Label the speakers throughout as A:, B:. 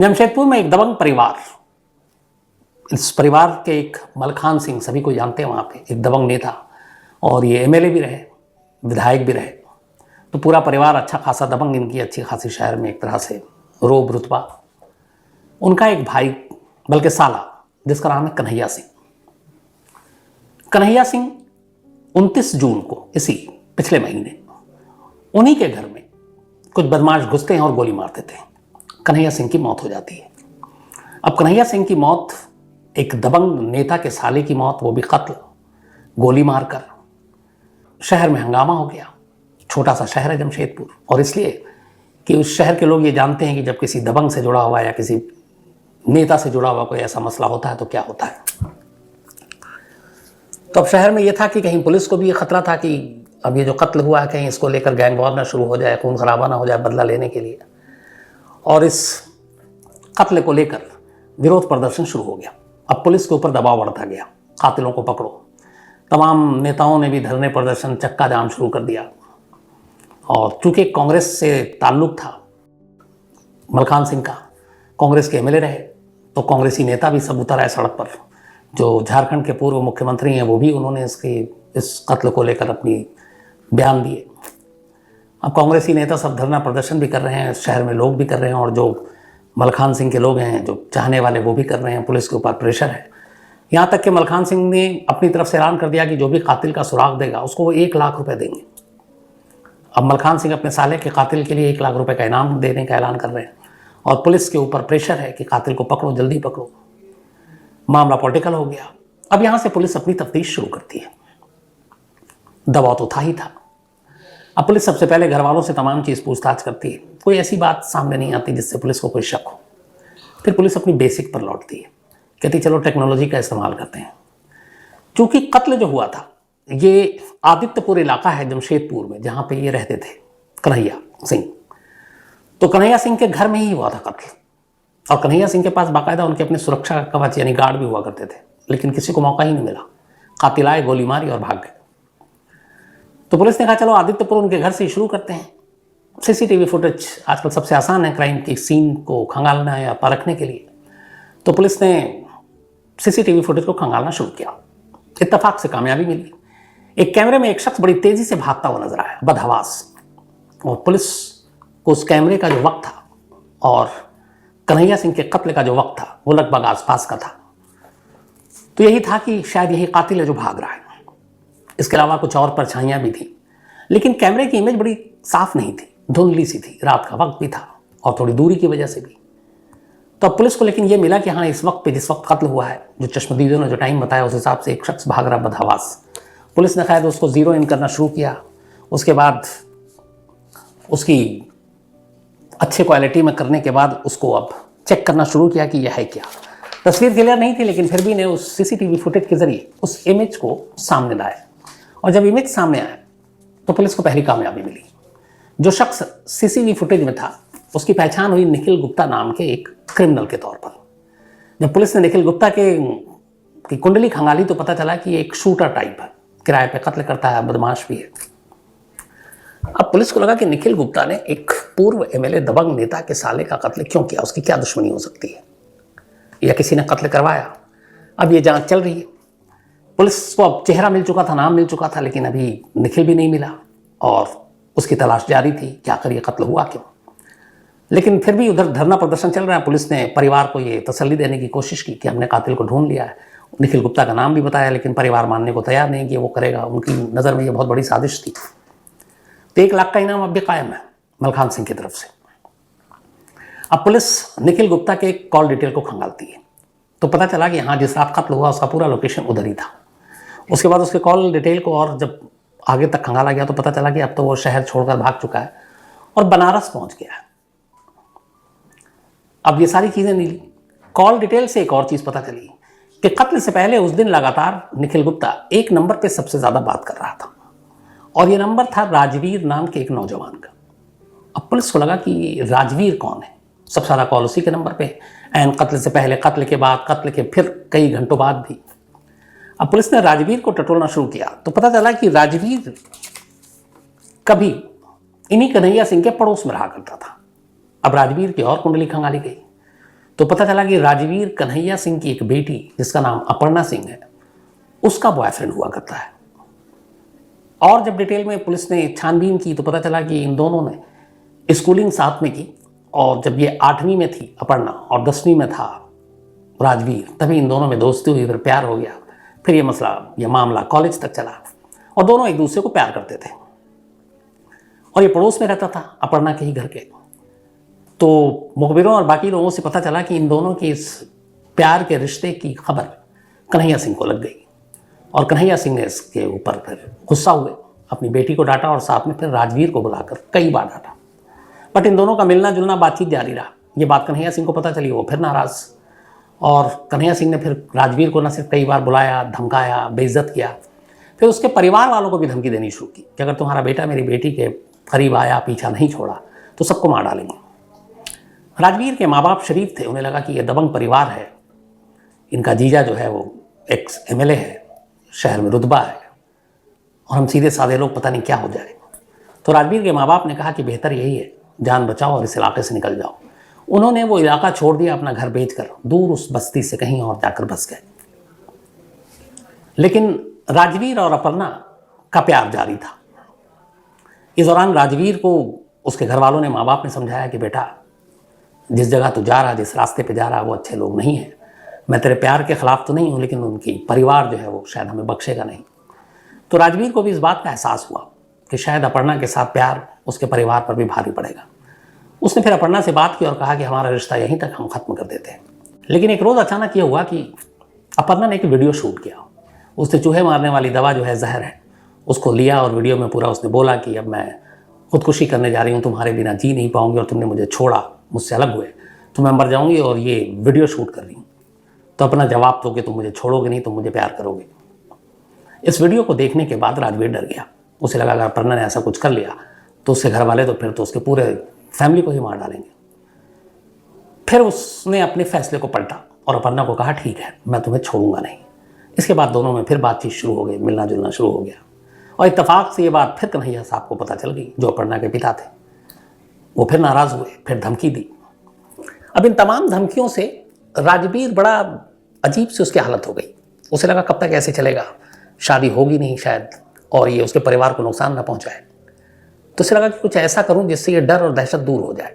A: जमशेदपुर में एक दबंग परिवार, इस परिवार के एक मलखान सिंह, सभी को जानते हैं वहाँ पे, एक दबंग नेता, और ये एमएलए भी रहे, विधायक भी रहे। तो पूरा परिवार अच्छा खासा दबंग, इनकी अच्छी खासी शहर में एक तरह से रोब रुतबा। उनका एक भाई, बल्कि साला, जिसका नाम है कन्हैया सिंह। कन्हैया सिंह 29 जून को, इसी पिछले महीने, उन्हीं के घर में कुछ बदमाश घुसते हैं और गोली मार देते हैं। कन्हैया सिंह की मौत हो जाती है। अब कन्हैया सिंह की मौत, एक दबंग नेता के साले की मौत, वो भी कत्ल, गोली मारकर। शहर में हंगामा हो गया। छोटा सा शहर है जमशेदपुर, और इसलिए कि उस शहर के लोग ये जानते हैं कि जब किसी दबंग से जुड़ा हुआ या किसी नेता से जुड़ा हुआ कोई ऐसा मसला होता है तो क्या होता है। तो अब शहर में ये था कि कहीं पुलिस को भी ये खतरा था कि अब ये जो कत्ल हुआ है, कहीं इसको लेकर गैंग वॉर ना शुरू हो जाए, खून खराबा ना हो जाए बदला लेने के लिए। और इस कत्ल को लेकर विरोध प्रदर्शन शुरू हो गया। अब पुलिस के ऊपर दबाव बढ़ता गया, कातिलों को पकड़ो। तमाम नेताओं ने भी धरने प्रदर्शन, चक्का जाम शुरू कर दिया। और चूंकि कांग्रेस से ताल्लुक था मलखान सिंह का, कांग्रेस के एमएलए रहे, तो कांग्रेसी नेता भी सब उतर आए सड़क पर। जो झारखंड के पूर्व मुख्यमंत्री हैं वो भी, उन्होंने इस कत्ल को लेकर अपनी बयान दिए। अब कांग्रेसी नेता सब धरना प्रदर्शन भी कर रहे हैं, शहर में लोग भी कर रहे हैं, और जो मलखान सिंह के लोग हैं, जो चाहने वाले, वो भी कर रहे हैं। पुलिस के ऊपर प्रेशर है। यहाँ तक कि मलखान सिंह ने अपनी तरफ से ऐलान कर दिया कि जो भी कातिल का सुराग देगा उसको वो 1 लाख रुपए देंगे। अब मलखान सिंह अपने साले के कातिल के लिए 1 लाख रुपए का इनाम देने का ऐलान कर रहे हैं, और पुलिस के ऊपर प्रेशर है कि कातिल को पकड़ो, जल्दी पकड़ो। मामला पॉलिटिकल हो गया। अब यहाँ से पुलिस अपनी तफ्तीश शुरू करती है। दबाव तो था ही था। अब पुलिस सबसे पहले घर वालों से तमाम चीज़ पूछताछ करती है। कोई ऐसी बात सामने नहीं आती जिससे पुलिस को कोई शक हो। फिर पुलिस अपनी बेसिक पर लौटती है, कहती चलो टेक्नोलॉजी का इस्तेमाल करते हैं। क्योंकि कत्ल जो हुआ था, ये आदित्यपुर इलाका है जमशेदपुर में, जहाँ पे ये रहते थे कन्हैया सिंह। तो कन्हैया सिंह के घर में ही हुआ था कत्ल, और कन्हैया सिंह के पास बाकायदा उनके अपने सुरक्षा कवच यानी गार्ड भी हुआ करते थे। लेकिन किसी को मौका ही नहीं मिला। कातिल आए, गोली मारी और भाग गए। तो पुलिस ने कहा चलो आदित्यपुर उनके घर से शुरू करते हैं। सीसीटीवी फुटेज आजकल सबसे आसान है क्राइम की सीन को खंगालना या परखने के लिए। तो पुलिस ने सीसीटीवी फुटेज को खंगालना शुरू किया। इत्तेफाक से कामयाबी मिली। एक कैमरे में एक शख्स बड़ी तेजी से भागता हुआ नजर आया, बदहवास। और पुलिस को उस कैमरे का जो वक्त था और कन्हैया सिंह के कत्ल का जो वक्त था, वो लगभग आसपास का था। तो यही था कि शायद यही कातिल है जो भाग रहा है। इसके अलावा कुछ और परछाइयां भी थी, लेकिन कैमरे की इमेज बड़ी साफ नहीं थी, धुंधली सी थी। रात का वक्त भी था और थोड़ी दूरी की वजह से भी। तो अब पुलिस को लेकिन ये मिला कि हाँ, इस वक्त पे जिस वक्त कत्ल हुआ है, जो चश्मदीदों ने जो टाइम बताया, उस हिसाब से एक शख्स भाग रहा बदहवास। पुलिस ने शायद उसको जीरो इन करना शुरू किया। उसके बाद उसकी अच्छे क्वालिटी में करने के बाद उसको अब चेक करना शुरू किया कि यह है क्या। तस्वीर क्लियर नहीं थी, लेकिन फिर भी ने उस सीसीटीवी फुटेज के जरिए उस इमेज को सामने लाया। और जब इमेज सामने आया तो पुलिस को पहली कामयाबी मिली। जो शख्स सीसीटीवी फुटेज में था उसकी पहचान हुई निखिल गुप्ता नाम के एक क्रिमिनल के तौर पर। जब पुलिस ने निखिल गुप्ता की कुंडली खंगाली तो पता चला कि एक शूटर टाइप है, किराए पे कत्ल करता है, बदमाश भी है। अब पुलिस को लगा कि निखिल गुप्ता ने एक पूर्व एमएलए दबंग नेता के साले का कत्ल क्यों किया, उसकी क्या दुश्मनी हो सकती है, या किसी ने कत्ल करवाया। अब ये जांच चल रही है। पुलिस को अब चेहरा मिल चुका था, नाम मिल चुका था, लेकिन अभी निखिल भी नहीं मिला और उसकी तलाश जारी थी कि आखिर ये कत्ल हुआ क्यों। लेकिन फिर भी उधर धरना प्रदर्शन चल रहा है। पुलिस ने परिवार को ये तसल्ली देने की कोशिश की कि हमने कातिल को ढूंढ लिया है। निखिल गुप्ता का नाम भी बताया, लेकिन परिवार मानने को तैयार नहीं कि वो करेगा। उनकी नज़र में ये बहुत बड़ी साजिश थी। तो 1 लाख का इनाम अब भी कायम है मलखान सिंह की तरफ से। अब पुलिस निखिल गुप्ता के कॉल डिटेल को खंगालती है तो पता चला कि हाँ, जिस रात कत्ल हुआ उसका पूरा लोकेशन उधर ही था। उसके बाद उसके कॉल डिटेल को और जब आगे तक खंगाला गया तो पता चला कि अब तो वो शहर छोड़कर भाग चुका है और बनारस पहुंच गया है। अब ये सारी चीज़ें मिली। कॉल डिटेल से एक और चीज़ पता चली कि कत्ल से पहले उस दिन लगातार निखिल गुप्ता एक नंबर पे सबसे ज़्यादा बात कर रहा था, और ये नंबर था राजवीर नाम के एक नौजवान का। अब पुलिस को लगा कि राजवीर कौन है, सबसे ज़्यादा कॉल उसी के नंबर पे, एन कत्ल से पहले, कत्ल के बाद, कत्ल के फिर कई घंटों बाद भी। अब पुलिस ने राजवीर को टटोलना शुरू किया तो पता चला कि राजवीर कभी इन्हीं कन्हैया सिंह के पड़ोस में रहा करता था। अब राजवीर की और कुंडली खंगाली गई तो पता चला कि राजवीर कन्हैया सिंह की एक बेटी जिसका नाम अपर्णा सिंह है, उसका बॉयफ्रेंड हुआ करता है। और जब डिटेल में पुलिस ने छानबीन की तो पता चला कि इन दोनों ने स्कूलिंग साथ में की, और जब ये 8वीं में थी अपर्णा और 10वीं में था राजवीर, तभी इन दोनों में दोस्ती हुई, फिर प्यार हो गया। फिर ये मामला कॉलेज तक चला और दोनों एक दूसरे को प्यार करते थे। और ये पड़ोस में रहता था अपर्णा के ही घर के। तो मुखबिरों और बाकी लोगों से पता चला कि इन दोनों के इस प्यार के रिश्ते की खबर कन्हैया सिंह को लग गई, और कन्हैया सिंह ने इसके ऊपर फिर गुस्सा हुए, अपनी बेटी को डांटा और साथ में फिर राजवीर को बुलाकर कई बार डांटा। बट इन दोनों का मिलना जुलना, बातचीत जारी रहा। ये बात कन्हैया सिंह को पता चली, वो फिर नाराज़, और कन्हैया सिंह ने फिर राजवीर को न सिर्फ कई बार बुलाया, धमकाया, बेइज्जत किया। फिर उसके परिवार वालों को भी धमकी देनी शुरू की कि अगर तुम्हारा बेटा मेरी बेटी के करीब आया, पीछा नहीं छोड़ा, तो सबको मार डालेंगे। राजवीर के माँ बाप शरीफ थे, उन्हें लगा कि ये दबंग परिवार है, इनका जीजा जो है वो एक्स MLA है, शहर में रुतबा है, और हम सीधे साधे लोग, पता नहीं क्या हो जाए। तो राजवीर के माँ बाप ने कहा कि बेहतर यही है, जान बचाओ और इस इलाके से निकल जाओ। उन्होंने वो इलाका छोड़ दिया, अपना घर बेचकर दूर उस बस्ती से कहीं और जाकर बस गए। लेकिन राजवीर और अपर्णा का प्यार जारी था। इस दौरान राजवीर को उसके घर वालों ने, माँ बाप ने समझाया कि बेटा, जिस जगह तू जा रहा, जिस रास्ते पे जा रहा, वो अच्छे लोग नहीं हैं। मैं तेरे प्यार के खिलाफ तो नहीं हूँ, लेकिन उनकी परिवार जो है वो शायद हमें बख्शेगा नहीं। तो राजवीर को भी इस बात का एहसास हुआ कि शायद अपर्णा के साथ प्यार उसके परिवार पर भी भारी पड़ेगा। उसने फिर अपर्णा से बात की और कहा कि हमारा रिश्ता यहीं तक हम खत्म कर देते हैं। लेकिन एक रोज़ अचानक ये हुआ कि अपर्णा ने एक वीडियो शूट किया। उसने चूहे मारने वाली दवा जो है, जहर है, उसको लिया और वीडियो में पूरा उसने बोला कि अब मैं खुदकुशी करने जा रही हूँ, तुम्हारे बिना जी नहीं पाऊंगी, और तुमने मुझे छोड़ा, मुझसे अलग हुए तो मैं मर जाऊंगी, और ये वीडियो शूट कर रही हूँ, तो अपना जवाब दो कि तुम मुझे छोड़ोगे नहीं, तुम मुझे प्यार करोगे। इस वीडियो को देखने के बाद राजवीर डर गया। उसे लगा अगर अपर्णा ने ऐसा कुछ कर लिया तो उसके घर वाले तो फिर तो उसके पूरे फैमिली को ही मार डालेंगे। फिर उसने अपने फैसले को पलटा और अपर्णा को कहा, ठीक है, मैं तुम्हें छोड़ूंगा नहीं। इसके बाद दोनों में फिर बातचीत शुरू हो गई, मिलना जुलना शुरू हो गया, और इत्तेफाक से ये बात फिर कन्हैया साहब को पता चल गई, जो अपर्णा के पिता थे। वो फिर नाराज़ हुए, फिर धमकी दी। अब इन तमाम धमकियों से राजवीर बड़ा अजीब से उसकी हालत हो गई। उसे लगा कब तक ऐसे चलेगा, शादी होगी नहीं शायद, और ये उसके परिवार को नुकसान न पहुंचाए। तो उसे लगा कि कुछ ऐसा करूं जिससे ये डर और दहशत दूर हो जाए।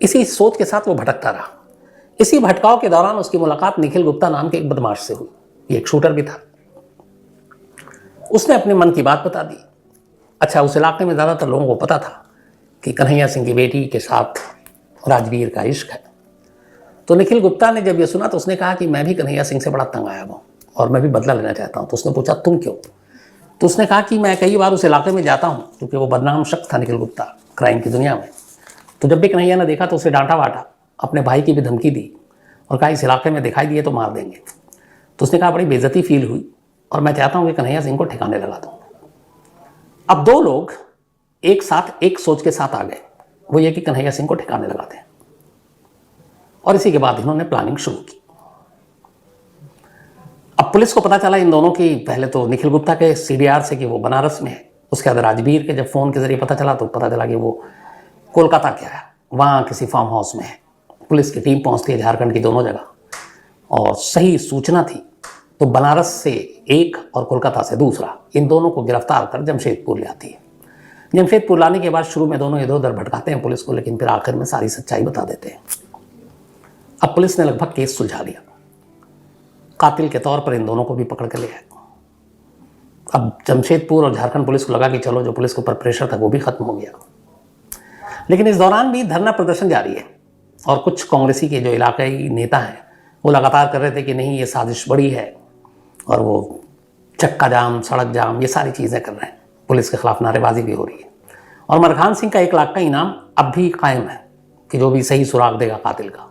A: इसी सोच के साथ वो भटकता रहा। इसी भटकाव के दौरान उसकी मुलाकात निखिल गुप्ता नाम के एक बदमाश से हुई। ये एक शूटर भी था। उसने अपने मन की बात बता दी। अच्छा, उस इलाके में ज़्यादातर लोगों को पता था कि कन्हैया सिंह की बेटी के साथ राजवीर का इश्क है। तो निखिल गुप्ता ने जब ये सुना तो उसने कहा कि मैं भी कन्हैया सिंह से बड़ा तंग आया हूँ और मैं भी बदला लेना चाहता हूँ। तो उसने पूछा, तुम क्यों? तो उसने कहा कि मैं कई बार उस इलाके में जाता हूँ, क्योंकि वो बदनाम शख्स था निखिल गुप्ता क्राइम की दुनिया में। तो जब भी कन्हैया ने देखा तो उसे डांटा वाटा, अपने भाई की भी धमकी दी और कहा इस इलाके में दिखाई दिए तो मार देंगे। तो उसने कहा बड़ी बेइज्जती फील हुई और मैं चाहता हूँ कि कन्हैया सिंह को ठिकाने लगा दूँ। अब दो लोग एक साथ एक सोच के साथ आ गए, वो ये कि कन्हैया सिंह को ठिकाने लगा दें। और इसी के बाद इन्होंने प्लानिंग शुरू की। अब पुलिस को पता चला इन दोनों की, पहले तो निखिल गुप्ता के CDR से कि वो बनारस में है। उसके बाद राजवीर के जब फ़ोन के जरिए पता चला तो पता चला कि वो कोलकाता के है, वहाँ किसी फार्म हाउस में है। पुलिस की टीम पहुँचती है झारखंड की दोनों जगह, और सही सूचना थी तो बनारस से एक और कोलकाता से दूसरा, इन दोनों को गिरफ्तार कर जमशेदपुर ले आती है। जमशेदपुर लाने के बाद शुरू में दोनों इधर उधर भटकाते हैं पुलिस को, लेकिन फिर आखिर में सारी सच्चाई बता देते हैं। अब पुलिस ने लगभग केस सुलझा लिया। कातिल के तौर पर इन दोनों को भी पकड़ कर ले आए। अब जमशेदपुर और झारखंड पुलिस को लगा कि चलो जो पुलिस के ऊपर प्रेशर था वो भी खत्म हो गया। लेकिन इस दौरान भी धरना प्रदर्शन जारी है और कुछ कांग्रेसी के जो इलाकाई नेता हैं वो लगातार कर रहे थे कि नहीं, ये साजिश बड़ी है, और वो चक्का जाम, सड़क जाम, ये सारी चीज़ें कर रहे हैं। पुलिस के खिलाफ नारेबाजी भी हो रही है। और मरखान सिंह का 1 लाख का इनाम अब भी कायम है कि जो भी सही सुराग देगा कातिल का।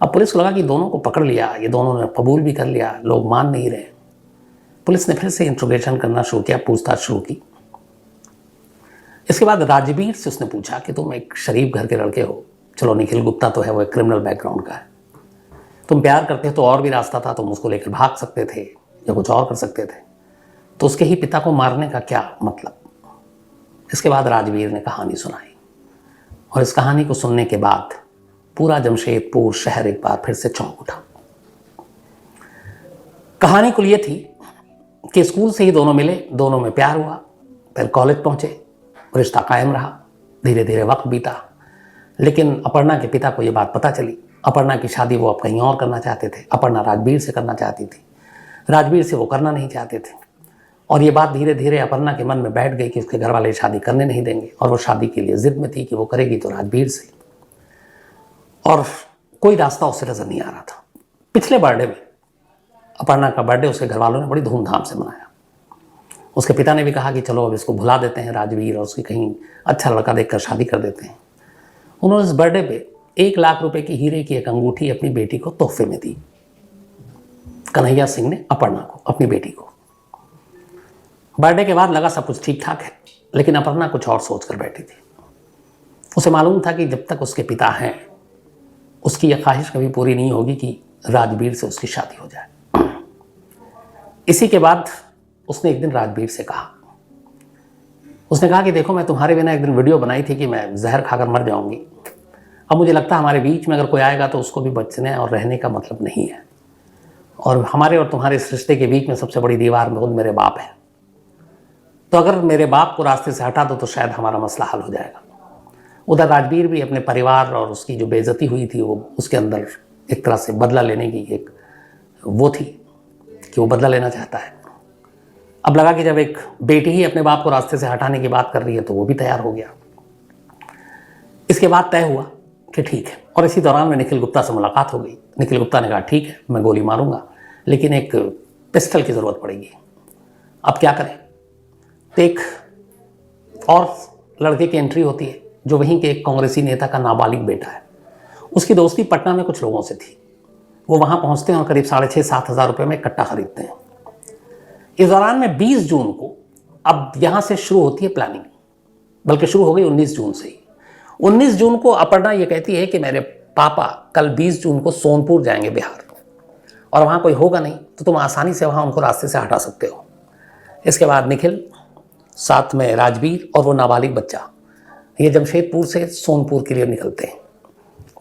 A: अब पुलिस को लगा कि दोनों को पकड़ लिया, ये दोनों ने कबूल भी कर लिया, लोग मान नहीं रहे। पुलिस ने फिर से इंट्रोगेशन करना शुरू किया, पूछताछ शुरू की। इसके बाद राजवीर से उसने पूछा कि तुम एक शरीफ घर के लड़के हो, चलो निखिल गुप्ता तो है वो एक क्रिमिनल बैकग्राउंड का है, तुम प्यार करते तो और भी रास्ता था, तुम उसको लेकर भाग सकते थे या कुछ और कर सकते थे, तो उसके ही पिता को मारने का क्या मतलब? इसके बाद राजवीर ने कहानी सुनाई, और इस कहानी को सुनने के बाद पूरा जमशेदपुर शहर एक बार फिर से चौंक उठा। कहानी कुल ये थी कि स्कूल से ही दोनों मिले, दोनों में प्यार हुआ, फिर कॉलेज पहुंचे, रिश्ता कायम रहा। धीरे धीरे वक्त बीता, लेकिन अपर्णा के पिता को ये बात पता चली। अपर्णा की शादी वो अब कहीं और करना चाहते थे। अपर्णा राजवीर से करना चाहती थी, राजवीर से वो करना नहीं चाहते थे। और ये बात धीरे धीरे अपर्णा के मन में बैठ गई कि उसके घर वाले शादी करने नहीं देंगे, और वो शादी के लिए जिद में थी कि वो करेगी तो राजवीर से, और कोई रास्ता उसे नजर नहीं आ रहा था। पिछले बर्थडे में, अपर्णा का बर्थडे उसके घर वालों ने बड़ी धूमधाम से मनाया। उसके पिता ने भी कहा कि चलो अब इसको भुला देते हैं राजवीर, और उसकी कहीं अच्छा लड़का देखकर शादी कर देते हैं। उन्होंने इस बर्थडे पे 1 लाख रुपए की हीरे की एक अंगूठी अपनी बेटी को तोहफे में दी। कन्हैया सिंह ने अपर्णा को, अपनी बेटी को। बर्थडे के बाद लगा सब कुछ ठीक ठाक है, लेकिन अपर्णा कुछ और सोच कर बैठी थी। उसे मालूम था कि जब तक उसके पिता हैं, उसकी यह ख्वाहिश कभी पूरी नहीं होगी कि राजवीर से उसकी शादी हो जाए। इसी के बाद उसने एक दिन राजवीर से कहा, उसने कहा कि देखो, मैं तुम्हारे बिना एक दिन वीडियो बनाई थी कि मैं जहर खाकर मर जाऊंगी। अब मुझे लगता है हमारे बीच में अगर कोई आएगा तो उसको भी बचने और रहने का मतलब नहीं है, और हमारे और तुम्हारे इस रिश्ते के बीच में सबसे बड़ी दीवार में खुद मेरे बाप है। तो अगर मेरे बाप को रास्ते से हटा दो तो शायद हमारा मसला हल हो जाएगा। उधर राजवीर भी अपने परिवार और उसकी जो बेइज्जती हुई थी, वो उसके अंदर एक तरह से बदला लेने की एक वो थी कि वो बदला लेना चाहता है। अब लगा कि जब एक बेटी ही अपने बाप को रास्ते से हटाने की बात कर रही है तो वो भी तैयार हो गया। इसके बाद तय हुआ कि ठीक है, और इसी दौरान में निखिल गुप्ता से मुलाकात हो गई। निखिल गुप्ता ने कहा ठीक है, मैं गोली मारूंगा, लेकिन एक पिस्टल की ज़रूरत पड़ेगी। अब क्या करें? तो एक और लड़के की एंट्री होती है जो वहीं के एक कांग्रेसी नेता का नाबालिग बेटा है। उसकी दोस्ती पटना में कुछ लोगों से थी। वो वहाँ पहुँचते हैं और करीब 6,500-7 हज़ार रुपये में कट्टा खरीदते हैं। इस दौरान में 20 जून को, अब यहाँ से शुरू होती है प्लानिंग, बल्कि शुरू हो गई 19 जून से ही। 19 जून को अपर्णा ये कहती है कि मेरे पापा कल 20 जून को सोनपुर जाएंगे बिहार, और वहाँ कोई होगा नहीं, तो तुम आसानी से वहाँ उनको रास्ते से हटा सकते हो। इसके बाद निखिल, साथ में राजवीर और वो नाबालिग बच्चा, ये जमशेदपुर से सोनपुर के लिए निकलते हैं।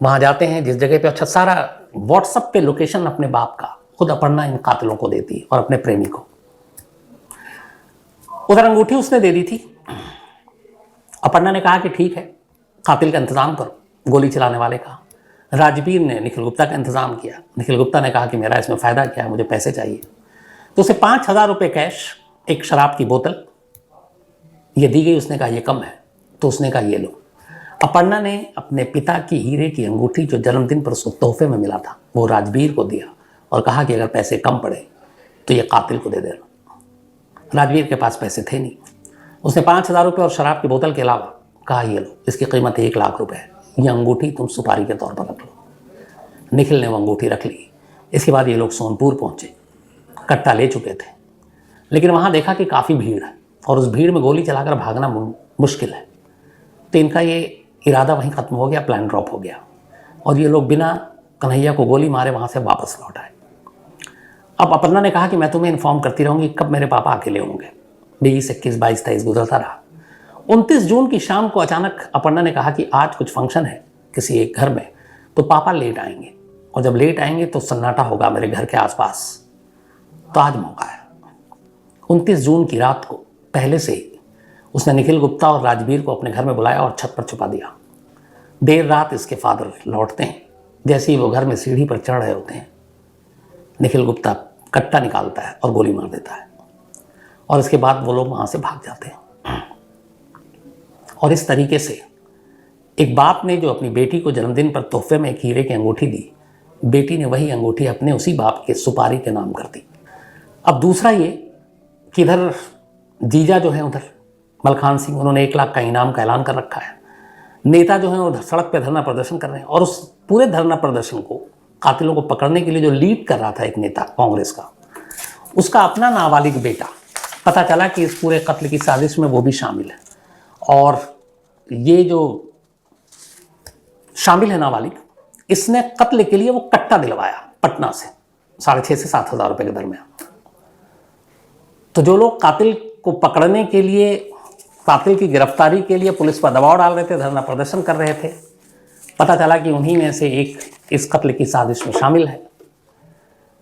A: वहाँ जाते हैं जिस जगह पे, अच्छा सारा व्हाट्सएप पे लोकेशन अपने बाप का खुद अपर्णा इन कातिलों को देती है और अपने प्रेमी को। उधर अंगूठी उसने दे दी थी। अपर्णा ने कहा कि ठीक है, कातिल का इंतजाम करो, गोली चलाने वाले का। राजवीर ने निखिल गुप्ता का इंतजाम किया। निखिल गुप्ता ने कहा कि मेरा इसमें फ़ायदा क्या है, मुझे पैसे चाहिए। तो उसे 5,000 रुपये कैश, एक शराब की बोतल ये दी गई। उसने कहा ये कम है, तो उसने कहा ये लो। अपर्णा ने अपने पिता की हीरे की अंगूठी जो जन्मदिन पर उसको तोहफे में मिला था वो राजवीर को दिया, और कहा कि अगर पैसे कम पड़े तो ये कातिल को दे देना। राजवीर के पास पैसे थे नहीं। उसने 5,000 रुपये और शराब की बोतल के अलावा कहा ये लो, इसकी कीमत 1 लाख रुपये है, ये अंगूठी तुम सुपारी के तौर पर रख लो। निखिल ने वो अंगूठी रख ली। इसके बाद ये लोग सोनपुर पहुँचे। कट्टा ले चुके थे, लेकिन वहाँ देखा कि काफ़ी भीड़ है, और उस भीड़ में गोली चलाकर भागना मुश्किल है। तो इनका ये इरादा वहीं ख़त्म हो गया, प्लान ड्रॉप हो गया, और ये लोग बिना कन्हैया को गोली मारे वहाँ से वापस लौट आए। अब अपर्णा ने कहा कि मैं तुम्हें इन्फॉर्म करती रहूँगी कब मेरे पापा अकेले होंगे। 20, 21, 22, 23 गुजरता रहा। 29 जून की शाम को अचानक अपर्णा ने कहा कि आज कुछ फंक्शन है किसी एक घर में, तो पापा लेट आएंगे, और जब लेट आएंगे तो सन्नाटा होगा मेरे घर के आसपास, तो आज मौका है। 29 जून की रात को पहले से ही उसने निखिल गुप्ता और राजवीर को अपने घर में बुलाया और छत पर छुपा दिया। देर रात इसके फादर लौटते हैं। जैसे ही वो घर में सीढ़ी पर चढ़ रहे होते हैं, निखिल गुप्ता कट्टा निकालता है और गोली मार देता है, और इसके बाद वो लोग वहाँ से भाग जाते हैं। और इस तरीके से एक बाप ने जो अपनी बेटी को जन्मदिन पर तोहफे में एक हीरे की अंगूठी दी, बेटी ने वही अंगूठी अपने उसी बाप के सुपारी के नाम कर दी। अब दूसरा ये कि इधर जीजा जो है उधर मलखान सिंह, उन्होंने 1 लाख का इनाम का ऐलान कर रखा है। नेता जो है वो सड़क पे धरना प्रदर्शन कर रहे हैं, और उस पूरे धरना प्रदर्शन को, कातिलों को पकड़ने के लिए जो लीड कर रहा था एक नेता कांग्रेस का, उसका अपना नाबालिग बेटा, पता चला कि इस पूरे कत्ल की साजिश में वो भी शामिल है। और ये जो शामिल है नाबालिग, इसने कत्ल के लिए वो कट्टा दिलवाया पटना से 6,500 से 7 हज़ार रुपये के दरमियान। तो जो लोग कातिल को पकड़ने के लिए, कातिल की गिरफ्तारी के लिए पुलिस पर दबाव डाल रहे थे, धरना प्रदर्शन कर रहे थे, पता चला कि उन्हीं में से एक इस कत्ल की साजिश में शामिल है।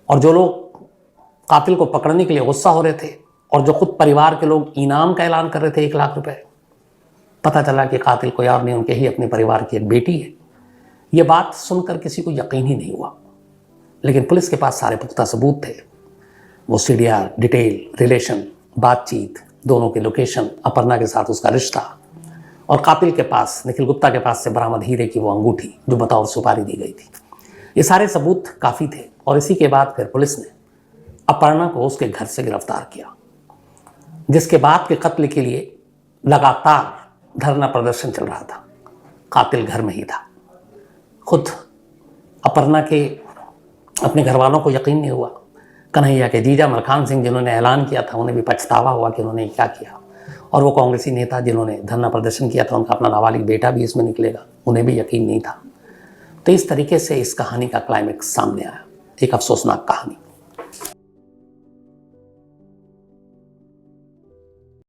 A: और जो लोग कातिल को पकड़ने के लिए गुस्सा हो रहे थे और जो खुद परिवार के लोग इनाम का ऐलान कर रहे थे 1 लाख रुपए, पता चला कि कातिल कोई और नहीं, उनके ही अपने परिवार की एक बेटी है। ये बात सुनकर किसी को यकीन ही नहीं हुआ, लेकिन पुलिस के पास सारे पुख्ता सबूत थे। वो सीडीआर, डिटेल, रिलेशन, बातचीत, दोनों की लोकेशन, अपर्णा के साथ उसका रिश्ता, और कातिल के पास, निखिल गुप्ता के पास से बरामद हीरे की वो अंगूठी जो बतौर सुपारी दी गई थी। ये सारे सबूत काफ़ी थे। और इसी के बाद फिर पुलिस ने अपर्णा को उसके घर से गिरफ्तार किया, जिसके बाद के कत्ल के लिए लगातार धरना प्रदर्शन चल रहा था। कातिल घर में ही था। खुद अपर्णा के अपने घर वालों को यकीन नहीं हुआ। कन्हैया के जीजा मलखान सिंह, जिन्होंने ऐलान किया था, उन्हें भी पछतावा हुआ कि उन्होंने क्या किया। और वो कांग्रेसी नेता जिन्होंने धरना प्रदर्शन किया था, उनका अपना नाबालिग बेटा भी इसमें निकलेगा, उन्हें भी यकीन नहीं था। तो इस तरीके से इस कहानी का क्लाइमेक्स सामने आया, एक अफसोसनाक कहानी।